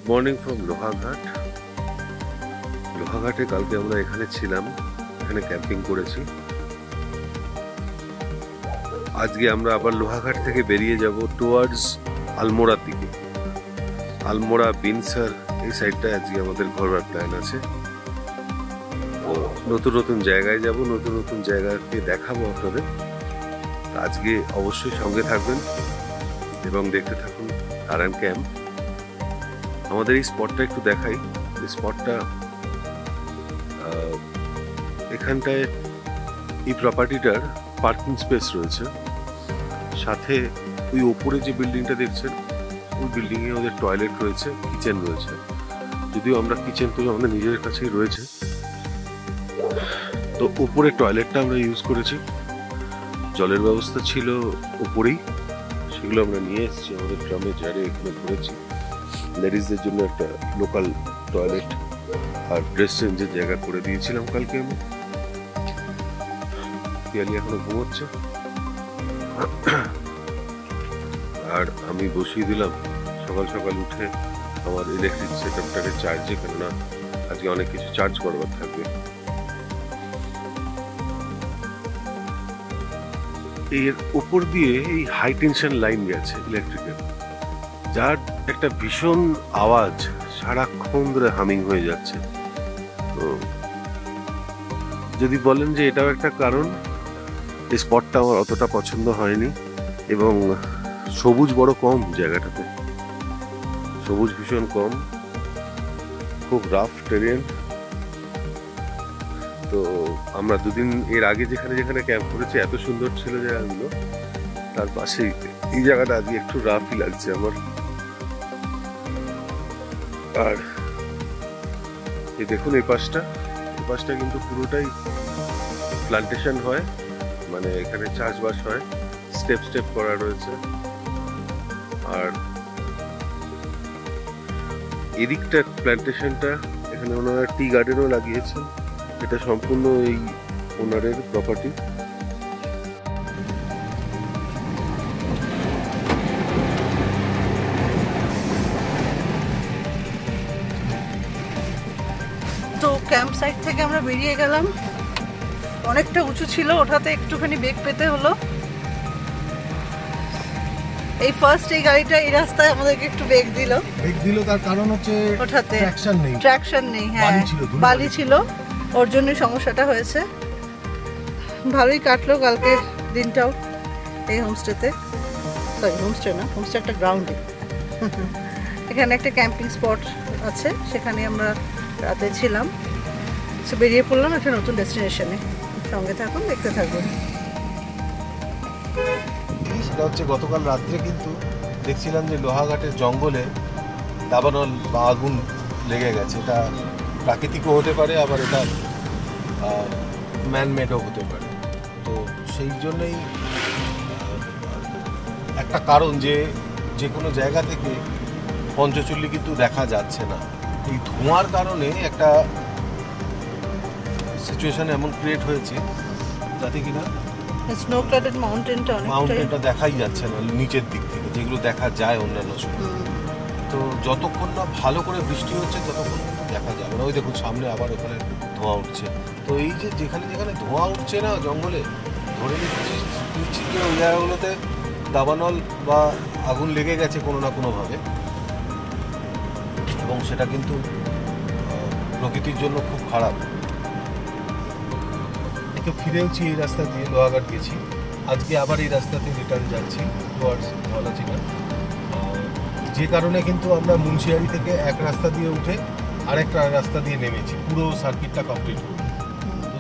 Morning from Lohaghat. লোহাঘাটে কালকে আমরা এখানে ছিলাম, এখানে ক্যাম্পিং করেছি। আজকে আমরা আবার লোহাঘাট থেকে বেরিয়ে যাব টুয়ার্ডস আলমোড়ার দিকে। আলমোড়া, বিনসার এই সাইডটা আজকে আমাদের ঘোরার প্ল্যান আছে। তো নতুন নতুন জায়গায় যাব, নতুন নতুন জায়গাকে দেখাবো আপনাদের। আজকে অবশ্যই সঙ্গে থাকবেন এবং দেখতে থাকুন কারান ক্যাম্প। আমাদের এই স্পটটা একটু দেখাই। এই স্পটটা এখানটায় এই প্রপার্টিটার পার্কিং স্পেস রয়েছে, সাথে ওই ওপরে যে বিল্ডিংটা দেখছেন ওই বিল্ডিংয়ে ওদের টয়লেট রয়েছে, কিচেন রয়েছে। যদিও আমরা কিচেন তো আমাদের নিজের কাছেই রয়েছে, তো ওপরে টয়লেটটা আমরা ইউজ করেছি। জলের ব্যবস্থা ছিল ওপরেই, সেগুলো আমরা নিয়ে এসেছি আমাদের গ্রামে যারে এখানে ঘুরেছি। লেডিসদের জন্য একটা লোকাল টয়লেট আর ড্রেস চেঞ্জের জায়গা করে দিয়েছিলাম কালকে আমি। পিয়ালি এখনো ঘুমোচ্ছে আর আমি বসিয়ে দিলাম সকাল সকাল উঠে আমার ইলেকট্রিক সেটআপটাকে চার্জে, কেননা আজকে অনেক কিছু চার্জ করবার থাকবে। এর উপর দিয়ে এই হাই টেনশন লাইন গেছে ইলেকট্রিকের, যার একটা ভীষণ আওয়াজ সারাক্ষণ ধরে হামিং হয়ে যাচ্ছে। তো যদি বলেন যে এটাও একটা কারণ, এই স্পটটা আমার অতটা পছন্দ হয়নি এবং সবুজ বড় কম জায়গাটাতে, সবুজ ভীষণ কম, খুব রাফ টেরেন। তো আমরা দুদিন এর আগে যেখানে যেখানে ক্যাম্প করেছি এত সুন্দর ছিল জায়গাগুলো, তার পাশে এই জায়গাটা আজকে একটু রাফই লাগছে আমার। আর এই দেখুন এই পাশটা কিন্তু পুরোটাই প্লান্টেশন হয়, মানে এখানে চাষবাস হয়, স্টেপ স্টেপ করা রয়েছে। আর এদিকটা প্ল্যান্টেশনটা, এখানে ওনারা টি গার্ডেনও লাগিয়েছেন। এটা সম্পূর্ণ এই ওনারের প্রপার্টি। তো ক্যাম্প সাইট থেকে আমরা বেরিয়ে গেলাম, অনেকটা উঁচু ছিল, ওঠাতে একটুখানি বেগ পেতে হলো। এই ফার্স্ট এই গাড়িটা এই রাস্তায় আমাদেরকে একটু বেগ দিল। তার কারণ হচ্ছে ওঠাতে ট্র্যাকশন নেই, হ্যাঁ বালি ছিল, ওর জন্যই সমস্যাটা হয়েছে। ভালোই কাটলো কালকে দিনটাও এই হোমস্টেতে, সরি হোমস্টে না, হোমস্টে একটা গ্রাউন্ডে। এখানে একটা ক্যাম্পিং স্পট আছে, সেখানে আমরা রাতে ছিলাম। সে বেরিয়ে পড়লাম একটা নতুন ডেস্টিনেশনে। সঙ্গে থাকুন, দেখতে থাকুন। সেটা হচ্ছে গতকাল রাত্রে কিন্তু দেখছিলাম যে লোহাঘাটের জঙ্গলে দাবানল বা আগুন লেগে গেছে। এটা প্রাকৃতিকও হতে পারে, আবার এটা ম্যানমেডও হতে পারে। তো সেই জন্যই একটা কারণ যে কোনো জায়গা থেকে পঞ্চচল্লি কিন্তু দেখা যাচ্ছে না। এই ধোঁয়ার কারণে একটা সিচুয়েশন এমন ক্রিয়েট হয়েছে যাতে কিনা স্নো ক্লাডেড মাউন্টেনটা দেখাই যাচ্ছে না নিচের দিক থেকে, যেগুলো দেখা যায় অন্যান্য সময়। তো যতক্ষণ না ভালো করে বৃষ্টি হচ্ছে ততক্ষণ দেখা যাবে না। ওই দেখুন সামনে আবার ওখানে ধোঁয়া উঠছে। তো এই যে যেখানে যেখানে ধোঁয়া উঠছে না জঙ্গলে, ধরে নিচ্ছি যে ওই জায়গাগুলোতে দাবানল বা আগুন লেগে গেছে কোনো না কোনোভাবে, এবং সেটা কিন্তু প্রকৃতির জন্য খুব খারাপ। তো ফিরেওছি এই রাস্তা দিয়ে, লোহাঘাট গেছি, আজকে আবার এই রাস্তাতে রিটার্ন যাচ্ছি টুয়ার্ডস ধলাচিনা। যে কারণে কিন্তু আমরা মুন্সিয়ারি থেকে এক রাস্তা দিয়ে উঠে আরেকটা রাস্তা দিয়ে নেমেছি, পুরো সার্কিটটা কমপ্লিট করে। তো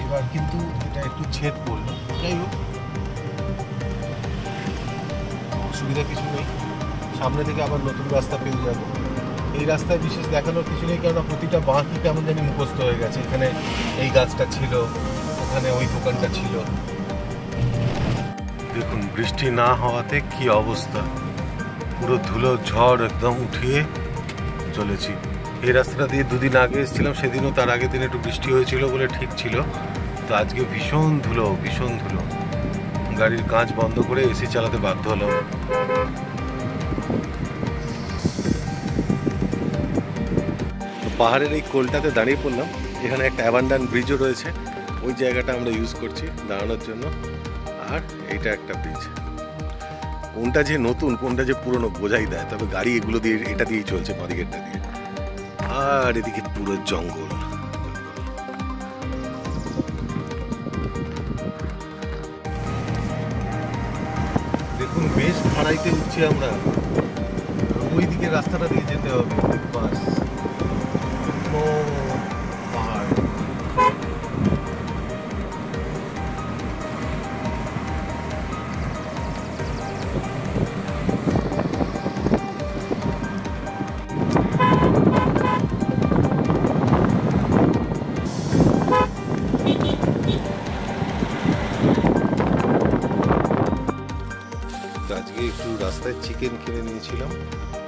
এবার কিন্তু এটা একটু ছেদ পড়লো, যাই হোক অসুবিধা কিছু নেই, সামনে থেকে আবার নতুন রাস্তা পেয়ে যাব। এই রাস্তায় বিশেষ দেখানোর কিছু নেই, কেননা প্রতিটা বাঁকই কেমন জানি মুখস্থ হয়ে গেছে। এখানে এই গাছটা ছিল, ওখানে ওই দোকানটা ছিল। দেখুন বৃষ্টি না হওয়াতে কি অবস্থা, পুরো ধুলো ঝড় একদম উঠিয়ে চলেছি। এই রাস্তাটা দিয়ে দুদিন আগে এসেছিলাম, সেদিনও তার আগের দিন একটু বৃষ্টি হয়েছিল বলে ঠিক ছিল। তো আজকে ভীষণ ধুলো, ভীষণ ধুলো। গাড়ির কাঁচ বন্ধ করে এসি চালাতে বাধ্য হলাম। পাহাড়ের এই কোলটাতে দাঁড়িয়ে পড়লাম। এখানে একটা অ্যাবান্ডান ব্রিজও রয়েছে, ওই জায়গাটা আমরা ইউজ করছি দাঁড়ানোর জন্য। আর এইটা একটা ব্রিজ, কোনটা যে নতুন কোনটা যে পুরনো বোঝাই দেয়, তবে গাড়ি এগুলো দিয়ে এটা দিয়েই চলছে, মাদিগেটটা দিয়ে। আর এদিকে পুরো জঙ্গল। দেখুন বেশ খাড়াইতে উঠছি আমরা, ওই দিকে রাস্তাটা দিয়ে যেতে হবে। বাস ও পাহাড়। আজকে একটু রাস্তায় চিকেন কিনে নিয়েছিলাম,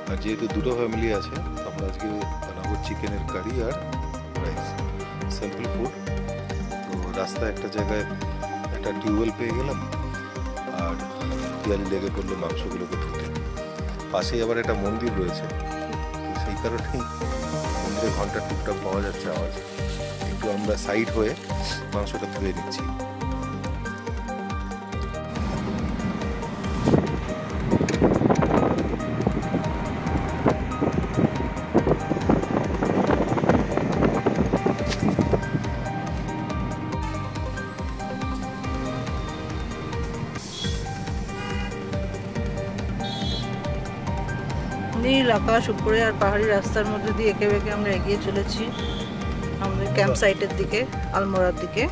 আর যেহেতু দুটো ফ্যামিলি আছে আমরা আজকে বানাবো চিকেনের কারি আর রাইস, সিম্পল ফুড। তো রাস্তায় একটা জায়গায় একটা টিউবওয়েল পেয়ে গেলাম, আর পিয়ালি লেগে পড়লো মাংসগুলোকে ধুতে। পাশেই আবার একটা মন্দির রয়েছে, তো সেই কারণেই মন্দিরে ঘন্টার টুকটাক পাওয়া যাচ্ছে আওয়াজ। একটু আমরা সাইড হয়ে মাংসটা ধুয়ে নিচ্ছি। নীল আকাশ উপরে আর পাহাড়ি রাস্তার মধ্যে দিয়ে এঁকে বেঁকে আমরা এগিয়ে চলেছি আমাদের ক্যাম্প সাইটের দিকে, আলমোড়ার দিকে।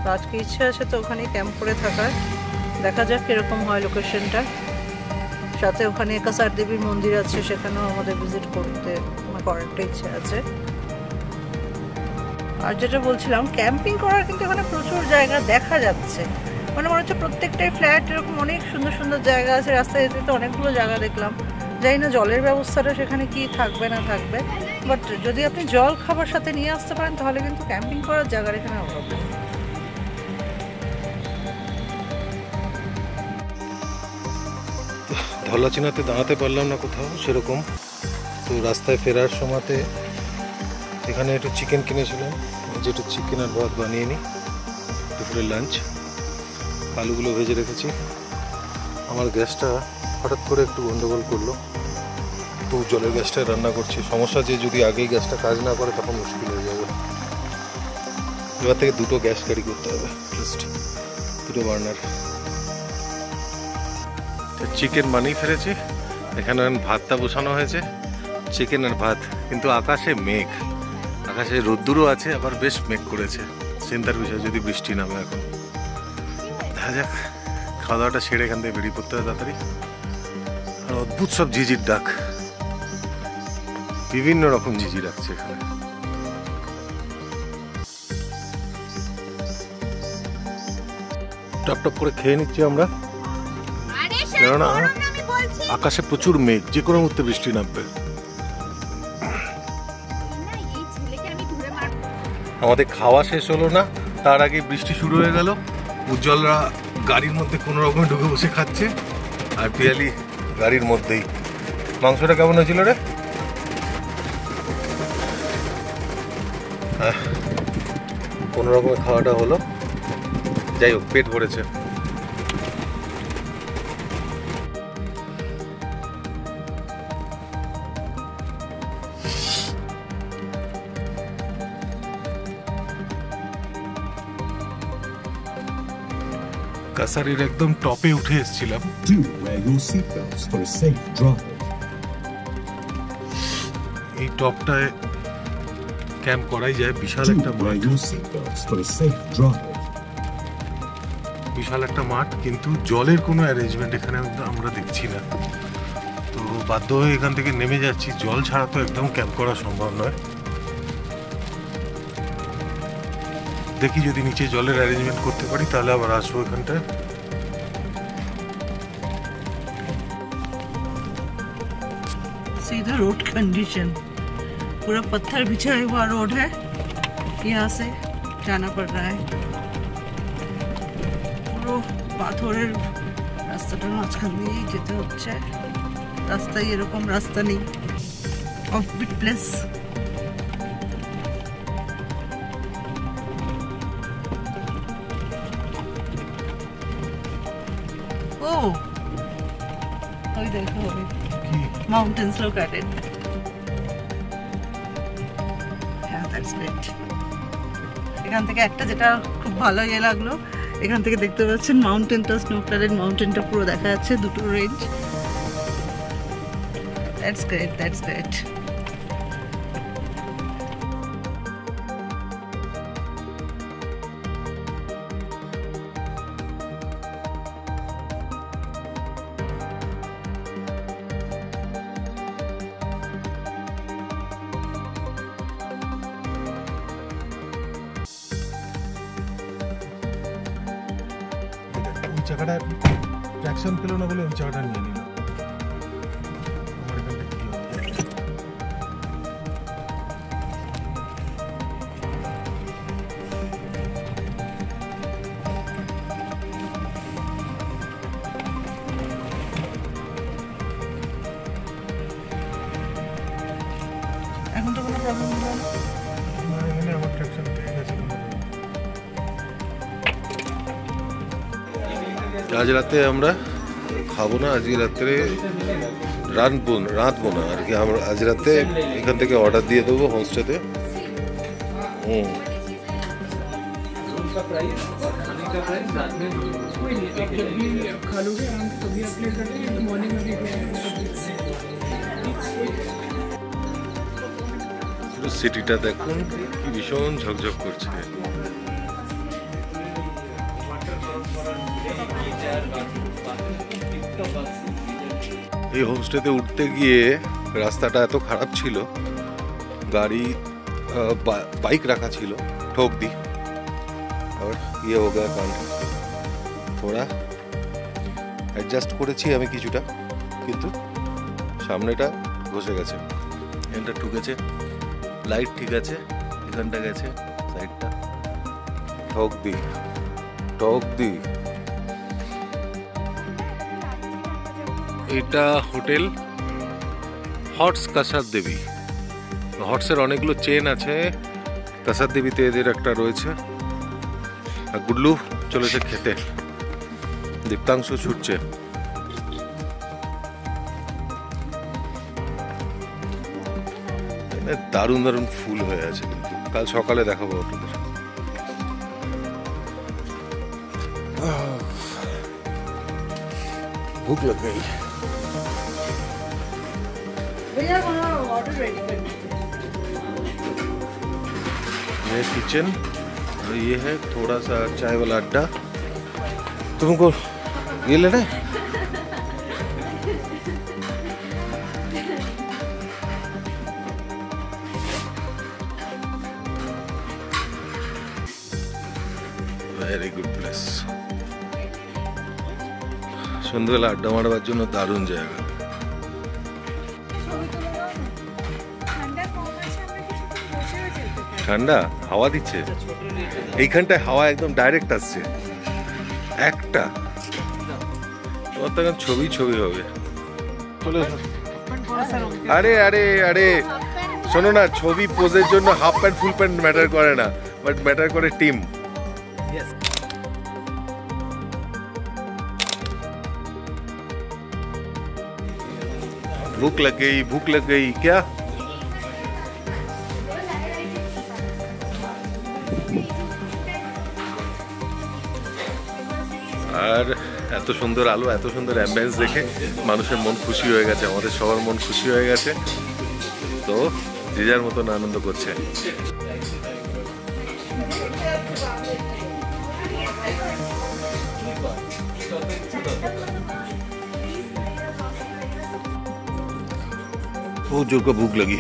তো আজকে ইচ্ছে আছে তো ওখানেই ক্যাম্প করে থাকার, দেখা যাক কিরকম হয় লোকেশনটা। সাথে ওখানে কাসার দেবীর মন্দির আছে, সেখানেও আমাদের ভিজিট করতে করার একটা ইচ্ছে আছে। আর যেটা বলছিলাম, ক্যাম্পিং করার কিন্তু এখানে প্রচুর জায়গা দেখা যাচ্ছে, মানে মনে হচ্ছে প্রত্যেকটাই ফ্ল্যাট, এরকম অনেক সুন্দর সুন্দর জায়গা আছে। রাস্তায় যেতে তো অনেকগুলো জায়গা দেখলাম, জানি না জলের ব্যবস্থাটা সেখানে কি থাকবে না থাকবে, বাট যদি আপনি জল খাবার সাথে নিয়ে আসতে পারেন তাহলে কিন্তু ক্যাম্পিং করার জায়গার এখানে অভাব নেই। ধলাচিনাতে দাঁড়াতে পারলাম না কোথাও সেরকম, তো রাস্তায় ফেরার সময়তে এখানে একটু চিকেন কিনেছিলাম, যেটা চিকেন আর ভাত বানিয়ে নিই দুপুরের লাঞ্চ। আলুগুলো ভেজে রেখেছি। আমার গ্যাসটা হঠাৎ করে একটু গন্ডগোল করলো, তো জলের গ্যাসটায় রান্না করছি। সমস্যা যে যদি আগেই গ্যাসটা কাজ না করে তখন মুশকিল হয়ে যাবে। এবার থেকে দুটো গ্যাস ক্যারি করতে হবে, জাস্ট দুটো বার্নার। চিকেন বানিয়ে ফেলেছি, এখানে ভাতটা বসানো হয়েছে, চিকেন আর ভাত। কিন্তু আকাশে মেঘ, আকাশে রোদ্দুরও আছে, আবার বেশ মেঘ করেছে। চিন্তার বিষয় যদি বৃষ্টি নামে। এখন দেখা যাক, খাওয়া দাওয়াটা সেরে এখান থেকে বেরিয়ে পড়তে হবে তাড়াতাড়ি। আর অদ্ভুত সব ঝিঝির ডাক, বিভিন্ন রকম ঝিঝি ডাকছে এখানে। টপ টপ করে খেয়ে নিচ্ছি আমরা, কেননা আকাশে প্রচুর মেঘ, যে কোনো মুহূর্তে বৃষ্টি নামবে। আমাদের খাওয়া শেষ হলো না, তার আগে বৃষ্টি শুরু হয়ে গেল। উজ্জ্বলরা গাড়ির মধ্যে কোনো রকমে ঢুকে বসে খাচ্ছে, আর পিয়ালি গাড়ির মধ্যেই। মাংসটা কেমন হয়েছিল রে? কোনো রকমে খাওয়াটা হলো, যাই হোক পেট ভরেছে। কাসারির একদম টপে উঠে এসেছিলাম। এই টপটায় ক্যাম্প করাই যায়। বিশাল একটা মাঠ, বিশাল একটা মাঠ, কিন্তু জলের কোনো অ্যারেঞ্জমেন্ট এখানে আমরা দেখছি না। তো বাধ্য হয়ে এখান থেকে নেমে যাচ্ছি, জল ছাড়া তো একদম ক্যাম্প করা সম্ভব নয়। দেখি যদি নিচে জলের অ্যারেঞ্জমেন্ট করতে পারি তাহলে আবার আসবো এখানটায়। सीधा रोड कंडीशन, पूरा पत्थर बिछा हुआ रोड है, यहाँ से जाना पड़ रहा है। পুরো পাথরের রাস্তাটার মাঝখান দিয়েই যেতে হচ্ছে। রাস্তায় এরকম রাস্তা নেই, অফবিট প্লেস। देखो अभी माउंटेन्स लुक एट इट হ্যাঁ দ্যাটস গ্রেট এখান থেকে একটা যেটা খুব ভালো ইয়ে লাগলো এখান থেকে দেখতে পাচ্ছেন মাউন্টেনটা স্নো ক্লাডেড মাউন্টেনটা পুরো দেখা যাচ্ছে দুটো রেঞ্জ দ্যাটস গ্রেট ওই জায়গাটা ট্র্যাকশন পেলো না বলে ওই জায়গাটা নিয়ে নিল এখন তো কোনো প্রবলেম হলো না এখানে আমার ট্র্যাকশন পেয়ে গেছে আজ রাতে আমরা খাবো না, আজকে রাত্রে রাঁধবো না আর কি। আমরা আজ রাতে এখান থেকে অর্ডার দিয়ে দেবো হোমস্টেতে। পুরো সিটিটা দেখুন কি ভীষণ ঝকঝক করছে। এই হোমস্টেতে উঠতে গিয়ে রাস্তাটা এত খারাপ ছিল, গাড়ি বাইক রাখা ছিল, ठोक दी और ये हो गया कांड। थोड़ा অ্যাডজাস্ট করেছি আমি কিছুটা, কিন্তু সামনেটা ঘষে গেছে, এখানটা ঠুকেছে, লাইট ঠিক আছে, এখানটা গেছে সাইডটা, ठोक दी। এটা হোটেল হটস কাসার দেবী। হটসের অনেকগুলো চেন আছে, কাসার দেবীতে এদের একটা রয়েছে। আর গুড্লু চলেছে খেতে, দীপ্তাংশু ছুটছে। দারুণ দারুণ ফুল হয়ে আছে, কিন্তু কাল সকালে দেখাবো আপনাদের। भूख लग गई। ये किचन और ये है थोड़ा सा चाय वाला अड्डा। तुमको ये लेना है? Very good place. সন্ধ্যাবেলা আড্ডা মারবার জন্য দারুণ জায়গা। ঠান্ডা হাওয়া দিচ্ছে, এইখানটায় হাওয়া একদম ডাইরেক্ট আসছে একটা। তোমার তখন ছবি হবে। চলে আরে আরে আরে শোনো না, ছবি পোজের জন্য half pant full pant matter করে না, বাট ম্যাটার করে টিম। भूख लग गई क्या? আর এত সুন্দর আলো, এত সুন্দর অ্যাম্বিয়েন্স দেখে মানুষের মন খুশি হয়ে গেছে, আমাদের সবার মন খুশি হয়ে গেছে। তো যে যার মতন আনন্দ করছে। बहुत जोर का भूख लगी।